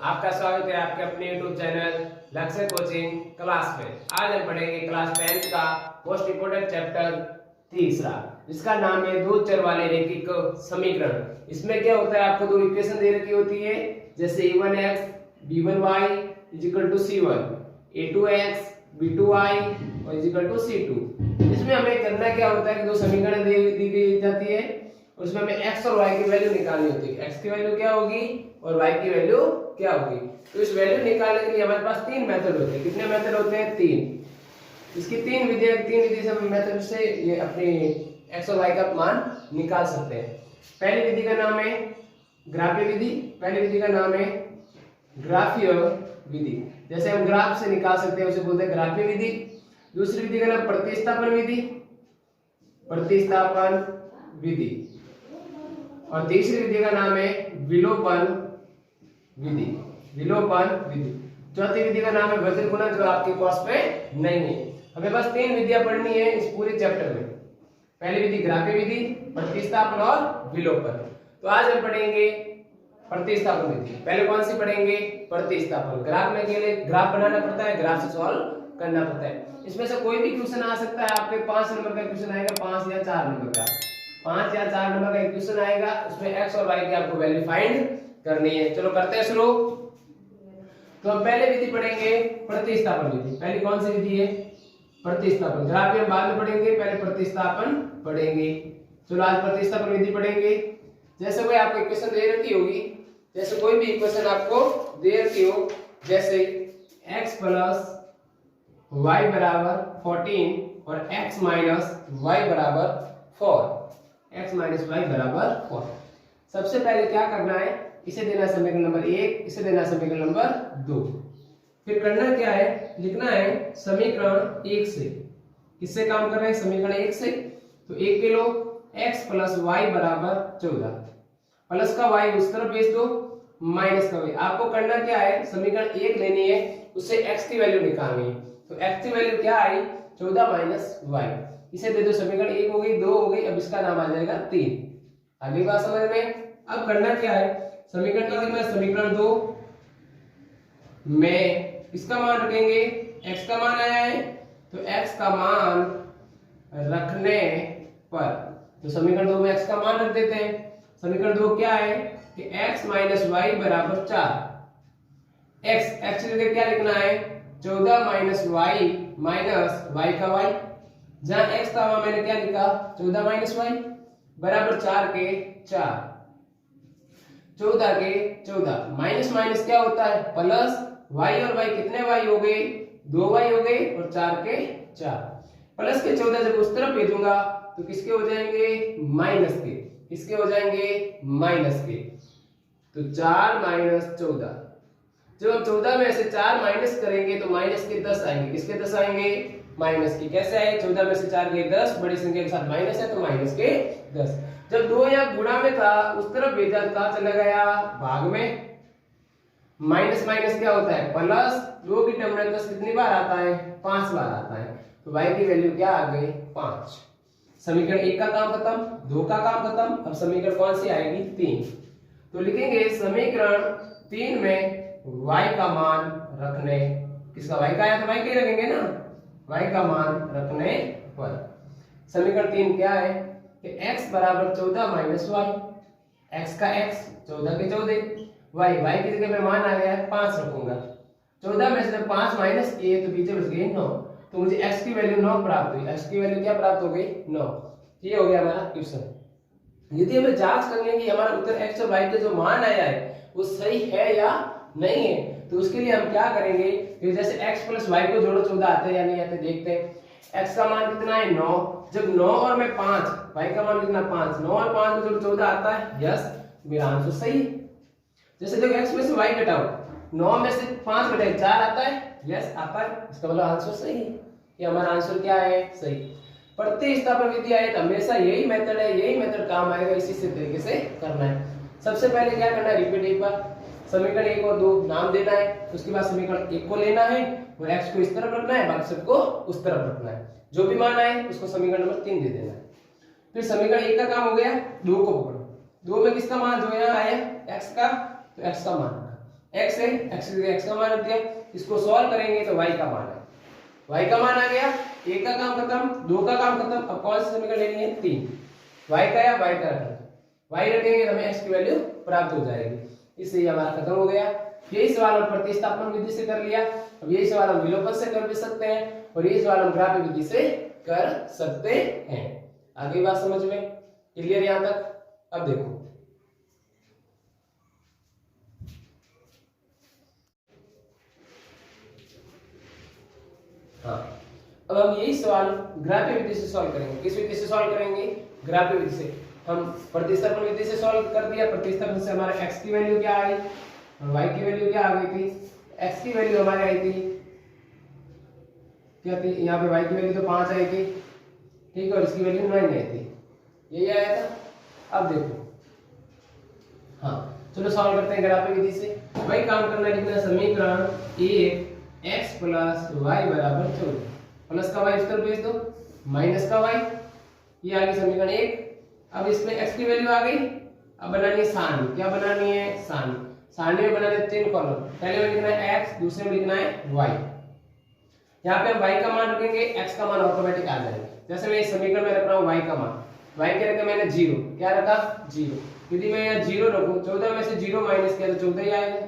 आपका स्वागत है आपके अपने YouTube चैनल लक्ष्य कोचिंग क्लास में। आज हम पढ़ेंगे क्लास 10th का मोस्ट इंपोर्टेंट चैप्टर तीसरा, जिसका नाम है दो चर वाले रैखिक समीकरण। इसमें क्या होता है, आपको दो इक्वेशन दे रखी होती है, जैसे a1x b1y = c1, a2x b2y = c2। इसमें हमें करना क्या होता है कि दो समीकरण दी गई जाती है, उसमें हमें x और y की वैल्यू निकालनी होती है। x की वैल्यू क्या होगी और y की वैल्यू क्या होगी। तो इस वैल्यू निकालने के लिए हमारे पास तीन मेथड होते हैं। कितने मेथड होते हैं? तीन। इसकी तीन विधि से हम मेथड से ये अपनी x और y का मान निकाल सकते हैं। पहली विधि का नाम है ग्राफ्य विधि। पहली विधि का नाम है ग्राफीय विधि। जैसे हम ग्राफ से निकाल सकते हैं उसे बोलते हैं ग्राफीय विधि। दूसरी विधि का नाम प्रतिस्थापन विधि, प्रतिस्थापन विधि। और तीसरी विधि का नाम है विलोपन विधि, विलोपन विधि। चौथी विधि का नाम है वज्र गुणन, जो आपके कोर्स में नहीं है। हमें बस तीन विधियां पढ़नी है इस पूरे चैप्टर में। पहली विधि ग्राफीय विधि, प्रतिस्थापन और विलोपन। तो आज हम पढ़ेंगे प्रतिस्थापन विधि। पहले कौन सी पढ़ेंगे? प्रतिस्थापन। ग्राफ में के लिए ग्राफ बनाना पड़ता है, ग्राफ से सॉल्व करना पड़ता है। इसमें से कोई भी क्वेश्चन आ सकता है। आपके 5 नंबर का क्वेश्चन आएगा, 5 या 4 नंबर का, 5 या 4 नंबर का क्वेश्चन आएगा। उसमें x और y की आपको वैल्यू फाइंड करनी है। चलो करते हैं शुरू। तो हम पहले विधि पढ़ेंगे प्रतिस्थापन विधि। पहली कौन सी विधि है? प्रतिस्थापन। ग्राफ हम बाद में पढ़ेंगे, पहले प्रतिस्थापन पढ़ेंगे। चलो आज प्रतिस्थापन विधि पढ़ेंगे। जैसे कोई आपको इक्वेशन दे रखी होगी, जैसे कोई भी इक्वेशन आपको दे रखी हो, जैसे x + y = 14 और x - y = 4, x - y = 4। सबसे पहले क्या करना है, इसे देना समीकरण नंबर 1, इसे देना समीकरण नंबर 2। फिर करना क्या है, लिखना है समीकरण 1 से। किससे काम कर रहे हैं? समीकरण 1 से। तो 1 के लो, x + y = 14, प्लस का y उस तरफ भेज दो, माइनस का y। आपको करना क्या है, समीकरण 1 लेनी है, उससे x की वैल्यू निकालनी है। तो x की वैल्यू क्या आई? 14 - y। इसे दे दो, समीकरण 1 हो गई, 2 हो गई, अब इसका नाम आ जाएगा 3। आगे बात समझ में। अब करना क्या है, समीकरण 1 में समीकरण 2 में इसका मान रखेंगे, x का मान आया है, तो x का मान रखने पर, तो समीकरण 2 में x का मान रख देते हैं। समीकरण 2 क्या है कि x - y = 4। x की जगह क्या लिखना है? 14 - y - y का y। जहां x था वहां मैंने क्या लिखा? 14 - y = 4 के 4, 14 के 14। माइनस माइनस क्या होता है? प्लस। y और y कितने y हो गए? 2y हो गए, और 4 के 4। प्लस के 14 जब उस तरफ भेजूंगा तो किसके हो जाएंगे? माइनस के। किसके हो जाएंगे? माइनस के। तो 4 - 14। जब हम 14 में से 4 माइनस करेंगे तो माइनस के 10 आएंगे। किसके 10 आएंगे? माइनस के। कैसे आए? 14 में से 4 गए 10, बड़ी संख्या के साथ माइनस है तो माइनस के 10। जब 2 या गुणा में था, उस तरफ भेजा तो कहां चला गया? भाग में। माइनस माइनस क्या होता है? प्लस। 2 की टर्म में 10 कितनी बार आता है? 5 बार आता है। तो y की वैल्यू क्या आ गई? 5। समीकरण 1 का काम खत्म, 2 का काम खत्म। अब समीकरण कौन सी आएगी? 3। तो लिखेंगे समीकरण 3 में y का मान रखने, किसका y का आया तो y का ही रखेंगे ना, y का मान रखने पर। समीकरण 3 क्या है कि x = 14 - y। x का x 14 के 14, y की जगह पे मान आ गया है 5 रखूंगा। 14 में से 5 माइनस किए तो पीछे बच गए 9, तो मुझे x की वैल्यू 9 प्राप्त हुई। x की वैल्यू क्या प्राप्त हो गई? 9। ये हो गया हमारा क्वेश्चन। यदि हमें जांच करनी है कि हमारा उत्तर x और y के जो मान आया है वो सही है या नहीं है, तो उसके लिए हम क्या करेंगे कि जैसे x + y को जोड़ो, 14 आते हैं या नहीं आते देखते हैं। x का मान कितना है? 9। जब 9 और में 5, y का मान कितना? 5। 9 और 5 को जोड़ो 14 आता है। यस, मेरा आंसर सही है। जैसे देखो x में से y घटाओ, 9 में से 5 घटाए 4 आता है। यस, आता है। इसका मतलब आंसर सही है। ये हमारा आंसर क्या है? सही। प्रतिस्थापन विधि आए तो हमेशा यही मेथड है, यही मेथड काम आएगा। इसी से तरीके से करना है। सबसे पहले क्या करना है? रिपीट एक बार समीकरण 1 और 2 नाम देना है। उसके बाद समीकरण 1 को लेना है और x को इस तरफ रखना है, बाकी सबको उस तरफ रखना है। जो भी मान आए उसको समीकरण नंबर 3 दे देना है। फिर समीकरण 1 का काम हो गया, 2 को पकड़ो। 2 में किसका मान जो यहाँ आया? x का, तो x का मान रखा। x है, x का मान रख दिया, इसको सॉल्व करेंगे तो y का मान है, y का मान आ गया, एक का काम खत्म, दो का काम खत्म, अब कौन सा समीकरण लेनी है, 3, y का या y का रखना, y रखेंगे तो हमें x की वैल्यू प्राप्त हो जाएगी, इससे ये हमारा खत्म हो गया। यही सवाल हम प्रतिस्थापन विधि से कर लिया, अब यही सवाल हम विलोपन से कर भी सकते हैं और यही सवाल हम ग्राफिक विधि से कर सकते हैं। आगे बात समझ में क्लियर यहां तक? अब देखो हाँ, अब हम यही सवाल ग्राफिक विधि से सॉल्व करेंगे। किस विधि से सॉल्व करेंगे? ग्राफिक विधि से। हम प्रतिस्थापन विधि से सॉल्व कर दिया, प्रतिस्थापन से हमारा x की वैल्यू क्या आई और y की वैल्यू क्या आ गई थी। x की वैल्यू हमारी आई थी क्या थी, यहाँ पे y की वैल्यू तो 5 आई थी, ठीक है, और इसकी वैल्यू 9 आई थी, यही आया था। अब देखो हाँ, चलो सॉल्व करते हैं ग्राफिक विधि से। वही काम करना है, लिखना समीकरण 1 x प्लस y बराबर 14, प्लस का y इस तरफ भेज दो, माइनस का y, ये आ गई समीकरण 1। अब इसमें x की वैल्यू आ गई, अब बनानी है सारणी। क्या बनानी है? सारणी। सारणी में बनाने 3 कॉलम, पहले में लिखना है x, दूसरे में लिखना है y। यहाँ पे हम y का मान रखेंगे, x का मान ऑटोमेटिक आ जाएगा। जैसे मैं इस समीकरण में रख रहा हूँ y का मान, y के रखा मैंने 0, क्या रखा 0, यदि मैं यहाँ 0 रखूं, 14 में से 0 माइनस किया तो 14 ही आएगा।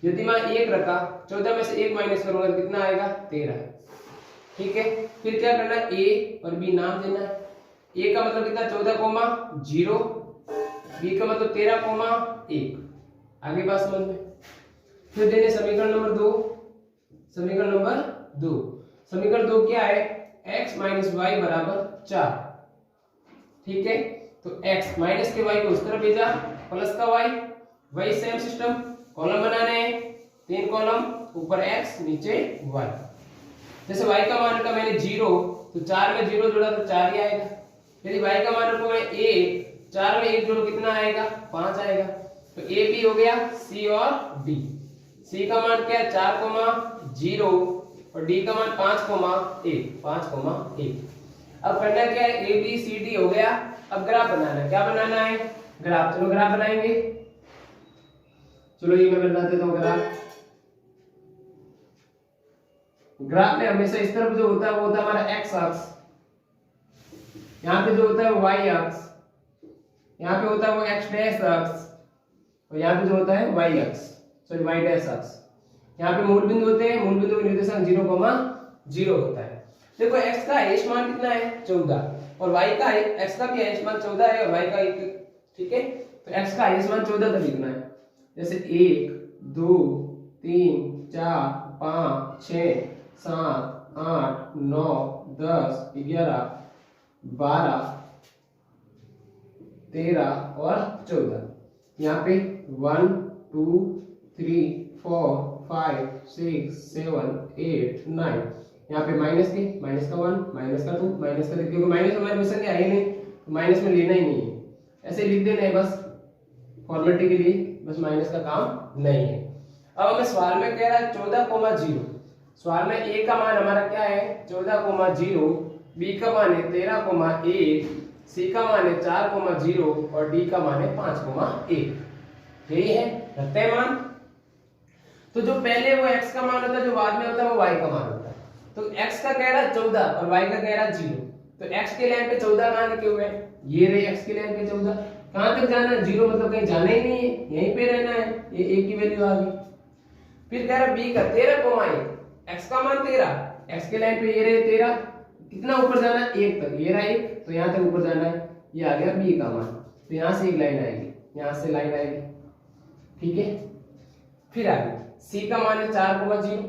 यदि मैं 1 रखा, 14 में से 1 माइनस करूंगा तो कितना आएगा 13, ठीक है। फिर क्या करना है, a और b नाम देना है। a का मतलब कितना 14,0, b का मतलब 13,1। आगे बात समझ में। फिर देने समीकरण नंबर 2, समीकरण नंबर 2, समीकरण 2 क्या है, x माइनस y बराबर 4, ठीक है। तो x माइनस के y को उस तरफ भेजा, प्लस का y, वही सेम सिस्टम, कॉलम बनाने हैं 3 कॉलम, ऊपर x नीचे y। जैसे y का मान रखा मैंने 0, तो 4 में 0 जोड़ा तो 4 ही आएगा। यदि y का मान रखो मैं 1, 4 में 1 जोड़ो कितना आएगा 5 आएगा। तो a b हो गया, c और d। c का मान क्या है 4,0 और d का मान 5,1, 5,1। अब करना क्या है, a b c d हो गया। अब ग्राफ बनाना है, क्या बनाना है, ग्राफ। चलो ग्राफ बनाएंगे, चलो ये मैं बना देता हूं ग्राफ। ग्राफ में हमेशा इस तरफ जो होता है वो होता है हमारा x अक्ष, यहाँ पे जो होता है वो y अक्ष, यहाँ पे होता है वो x डैश अक्ष, और यहाँ पे जो होता है y अक्ष, सॉरी y डैश अक्ष। यहाँ पे मूल बिंदु होते हैं, मूल बिंदु का निर्देशांक 0,0 होता है। देखो x का हेश मान कितना है 14, और y का x का भी हेश मान 14 है और y का 1, ठीक है। तो x का हेश मान 14 तक लिखना है। जैसे 1 2 3 4 5 6 7 8 9 10 11 12 13 और 14। यहाँ पे 1 2 3 4 5 6 7 8 9, यहाँ पे माइनस का 1 माइनस का 2 माइनस का 3, क्योंकि माइनस हमारे में संख्या है नहीं तो माइनस में लेना ही नहीं है, ऐसे लिख देना है बस फॉर्मेलिटी के लिए, बस माइनस का काम नहीं है। अब हमें सवाल में कह रहा है 14,0, सवाल में a का मान हमारा क्या है 14,0, b का मान है 13,1, c का मान है 4,0 और d का मान है 5,1। यही है, रखते हैं मान। तो जो पहले वो x का मान होता है, जो बाद में होता है वो y का मान होता है। तो x का कह रहा है 14 और y का कह रहा है 0, तो x के लाइन पे 14 कहां लिखे हुए हैं, ये रहे x के लाइन पे 14। कहां तक जाना है, 0 मतलब कहीं जाना ही नहीं है, यहीं पे रहना है, ये a की वैल्यू आ गई। फिर कह रहा है b का 13,1, x का मान 13, x के लाइन पे ये रहे 13, कितना ऊपर जाना है 1 तक, ये रहा 1, तो यहां तक ऊपर जाना है, ये आ गया b का मान। तो यहां से एक लाइन आएगी, यहां से लाइन आएगी, ठीक है। फिर आगे c का मान है 4,0,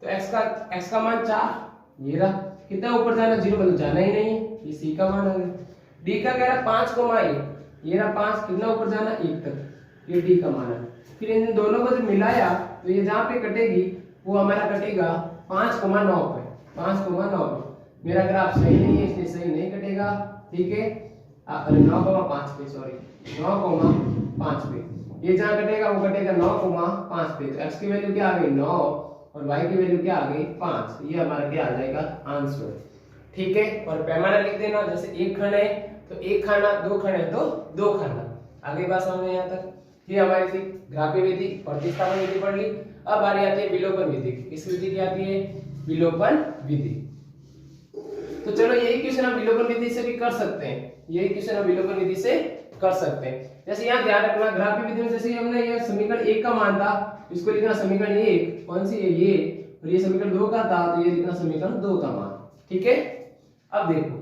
तो x का मान 4, ये रहा, कितना ऊपर जाना 0 मतलब जाना ही नहीं है, ये c का मान आ गया। d का कह रहा 5,1, ये रहा 5, कितना ऊपर जाना 1 तक, ये d का मान है। फिर इन दोनों को जब मिलाया तो ये जहां पे कटेगी वो हमारा कटेगा 5,9 पे, 5,9 पे। मेरा ग्राफ सही नहीं है इसलिए सही नहीं कटेगा, ठीक है। 9,5 पे, सॉरी 9,5 पे, ये जहां कटेगा वो कटेगा 9,5 पे। तो x की वैल्यू क्या आ गई 9 और y की वैल्यू क्या आ गई 5, ये हमारा क्या आ जाएगा आंसर, ठीक है। और पैमाना लिख देना, जैसे 1 खंड है तो 1 खाना, 2 खंड है तो 2 खाना। आगे बात समझ में यहाँ तक ये हमारी थी ग्राफीय विधि, प्रतिस्थापन विधि पढ़ ली। अब बारी आती है विलोपन विधि की। किस विधि की आती है? विलोपन विधि। तो चलो यही क्वेश्चन हम विलोपन विधि से भी कर सकते हैं, यही क्वेश्चन हम विलोपन विधि से कर सकते हैं। जैसे यहाँ ध्यान रखना, ग्राफीय विधि में जैसे हमने ये समीकरण 1 का मान था, इसको लिखना समीकरण 1, कौन सी है ये, और ये समीकरण 2 का था, तो ये लिखना समीकरण 2 का मान। ठीक है। अब देखो,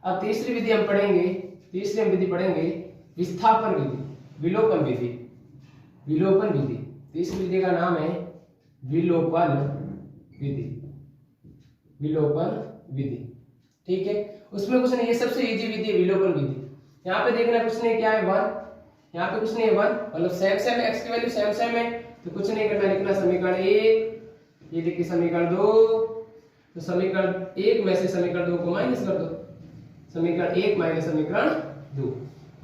अब तीसरी विधि हम पढ़ेंगे, तीसरी हम विधि पढ़ेंगे विस्थापन विधि, विलोपन विधि, विलोपन विधि। तीसरी विधि का नाम है विलोपन विधि, विलोपन विधि। ठीक है। उसमें कुछ नहीं, ये सबसे इजी विधि है विलोपन विधि। यहाँ पे देखना कुछ नहीं, क्या है 1, यहाँ पे कुछ नहीं है 1, मतलब सेम सेम एक्स की वैल्यू सेम सेम है, तो कुछ नहीं करना, लिखना समीकरण 1, ये देखिए समीकरण 2, तो समीकरण 1 में से समीकरण 2 को माइनस कर दो, समीकरण 1 माइनस समीकरण 2,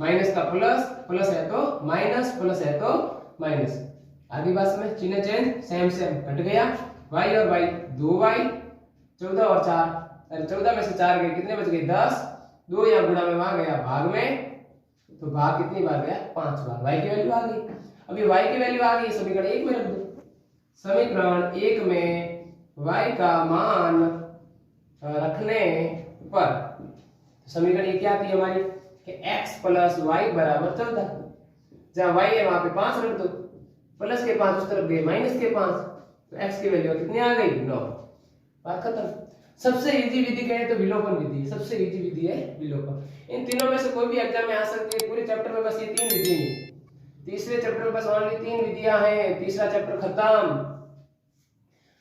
माइनस का प्लस, प्लस है तो माइनस, प्लस है तो माइनस, आगे बात में चिन्ह चेंज, सेम सेम कट गया, y और y 2y, 14 और 4, अरे 14 में से 4 गए, कितने बच गए 10, 2 या गुणा में वहां गया भाग में, तो भाग कितनी बार गया 5 बार, y की वैल्यू आ गई। अब ये y की वैल्यू आ गई, समीकरण 1 में रख दो, समीकरण 1 में y का मान रखने पर समीकरण ये क्या आती है हमारी कि x प्लस y बराबर 14, जहां y है वहां पे 5 रख दो, प्लस के 5 उस तरफ गए माइनस के 5, तो x की वैल्यू कितनी आ गई 9, बात खत्म। सबसे इजी विधि कहे तो विलोपन विधि, सबसे इजी विधि है विलोपन। इन तीनों में से कोई भी एग्जाम में आ सकती है, पूरे चैप्टर में बस ये 3 विधि नहीं, तीसरे चैप्टर में बस ओनली 3 विधियां हैं, तीसरा चैप्टर खत्म।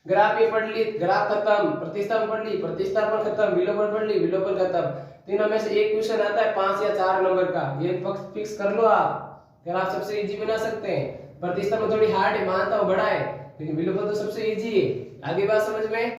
ग्राफ ये पढ़ ली, ग्राफ खत्म, प्रतिस्थापन पढ़ ली, प्रतिस्थापन खत्म, विलोपन पढ़ ली, विलोपन खत्म। तीनों में से एक क्वेश्चन आता है 5 या 4 नंबर का, ये फिक्स कर लो आप। ग्राफ सबसे इजी बना सकते हैं, प्रतिस्थापन थोड़ी हार्ड है, मानता हूं बड़ा है, लेकिन विलोपन तो सबसे इजी है। आगे बात समझ में